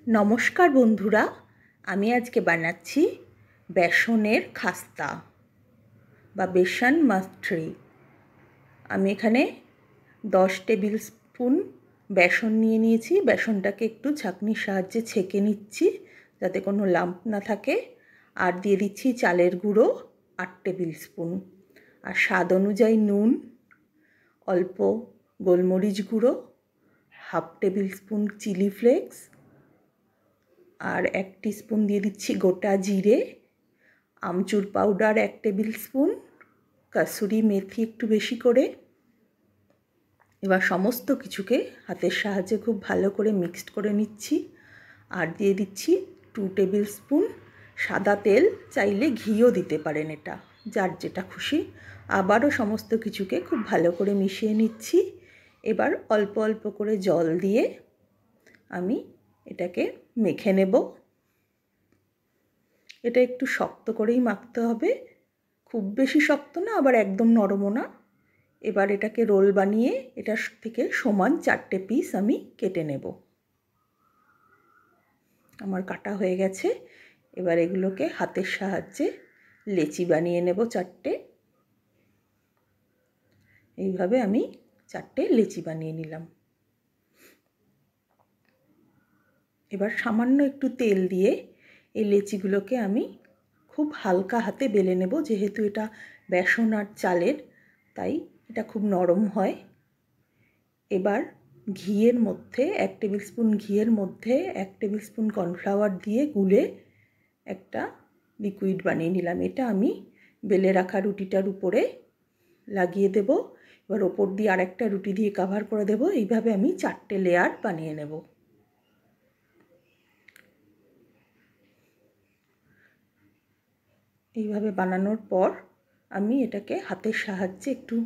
नमस्कार बंधुरा आमी आज के बानाচ্ছি बेसনের खास्ता बा बेसन मास्ट्री। आमी एखाने 10 टेबिल स्पून बेसन निये निয়েছি। बेसनटाके एकटू छाकनिर साहाज्ये छेके निচ্ছি जाते कोनो लाम्प ना थाके। आर दिए दिচ্ছি चालेर गुঁড়ো 8 टेबिल स्पून और स्वाद अनुयायी नुन, अल्प गोलमरिच गुঁড়ো, half tablespoon chili flakes और 1 टीस्पून दिए दिচ্ছি गोटा जिरे, आमचूर पाउडार 1 टेबिल स्पून, कसूरी मेथी एकटू बेशी करे। एबार समस्त किछुके हाथेर साहाज्ये खूब भालो करे मिक्सड करे निচ্ছি और दिए दिচ্ছি 2 टेबिल स्पून सादा तेल, चाइले घिओ दिते पारेन, एटा जार जेटा खुशी। आबारो समस्त किछुके खूब भालो करे मिशिए निচ্ছি। एबार अल्प अल्प करे जल दिए आमी एटाके मेखे नेब। एटा एकटू शक्त करेई माखते होबे, खूब बेशी शक्त ना आबार एकदम नरमो ना। एबार एटाके रोल बानिए एटार थेके समान 4टे पिस आमी केटे नेब। आमार काटा हये गेछे। एबार एगुलोके हाथेर साहाज्ये लेचि बानिए नेब 4टे। এইভাবে আমি 4টে লেচি বানিয়ে নিলাম। এবার সামান্য একটু তেল দিয়ে এই লেচিগুলোকে আমি খুব হালকা হাতে বেলে নেব, যেহেতু এটা বেসন আর চালের তাই এটা খুব নরম হয়। এবার ঘিয়ের মধ্যে 1 টেবিল স্পুন ঘিয়ের মধ্যে 1 টেবিল স্পুন কর্নফ্লাওয়ার দিয়ে গুলে একটা লিকুইড বানিয়ে নিলাম। এটা আমি বেলে রাখা রুটিটার উপরে লাগিয়ে দেব। এবার ওপর দিয়ে আরেকটা রুটি দিয়ে কভার করে দেব। এইভাবে আমি 4টে লেয়ার বানিয়ে নেব। এইভাবে বানানোর পর আমি এটাকে হাতের সাহায্যে একটু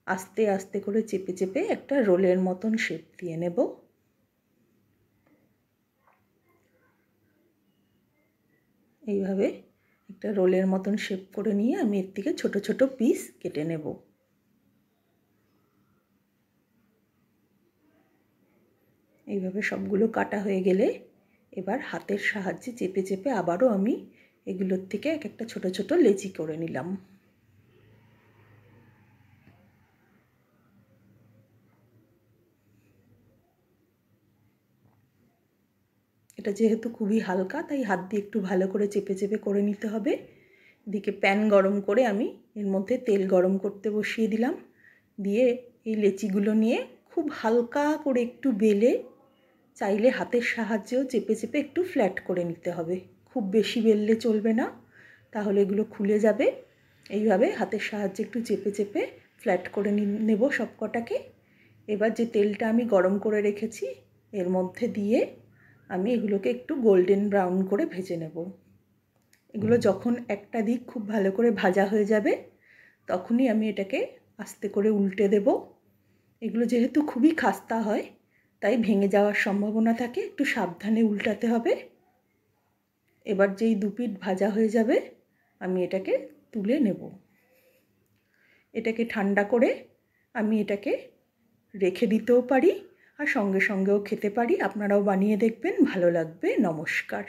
আস্তে আস্তে করে চেপে চেপে একটা রোলের মতন শেপ দিয়ে নেব। এইভাবে একটা রোলের মতন শেপ করে নিয়ে আমি এর থেকে ছোট ছোট পিস কেটে নেব। এইভাবে সবগুলো কাটা হয়ে গেলে এবার হাতের সাহায্যে চেপে চেপে আবারও আমি এগুলোর থেকে এক একটা ছোট ছোট লেচি করে নিলাম। এটা যেহেতু খুবই হালকা তাই হাত দিয়ে একটু ভালো করে চেপে চেপে করে নিতে হবে। এদিকে প্যান গরম করে আমি এর মধ্যে তেল গরম করতে বসিয়ে দিলাম। দিয়ে এই লেচিগুলো নিয়ে খুব হালকা করে একটু বেলে, চাইলে হাতের সাহায্যেও চেপে চেপে একটু ফ্ল্যাট করে নিতে হবে। খুব বেশি বেললে চলবে না, তাহলে এগুলো খুলে যাবে। এইভাবে হাতের সাহায্যে একটু চেপে চেপে ফ্ল্যাট করে নেব সব কটাকে। এবার যে তেলটা আমি গরম করে রেখেছি এর মধ্যে দিয়ে আমি এগুলোকে একটু গোল্ডেন ব্রাউন করে ভেজে নেব। এগুলো যখন একটা দিক খুব ভালো করে ভাজা হয়ে যাবে তখনই আমি এটাকে আস্তে করে উল্টে দেব। এগুলো যেহেতু খুবই খাস্তা হয় তাই ভেঙে যাওয়ার সম্ভাবনা থাকে, একটু সাবধানে উল্টাতে হবে। এবার যেই দুপিঠ ভাজা হয়ে যাবে আমি এটাকে তুলে নেব। এটাকে ঠান্ডা করে আমি এটাকে রেখে দিতেও পারি আর সঙ্গে সঙ্গেও খেতে পারি। আপনারাও বানিয়ে দেখবেন, ভালো লাগবে। নমস্কার।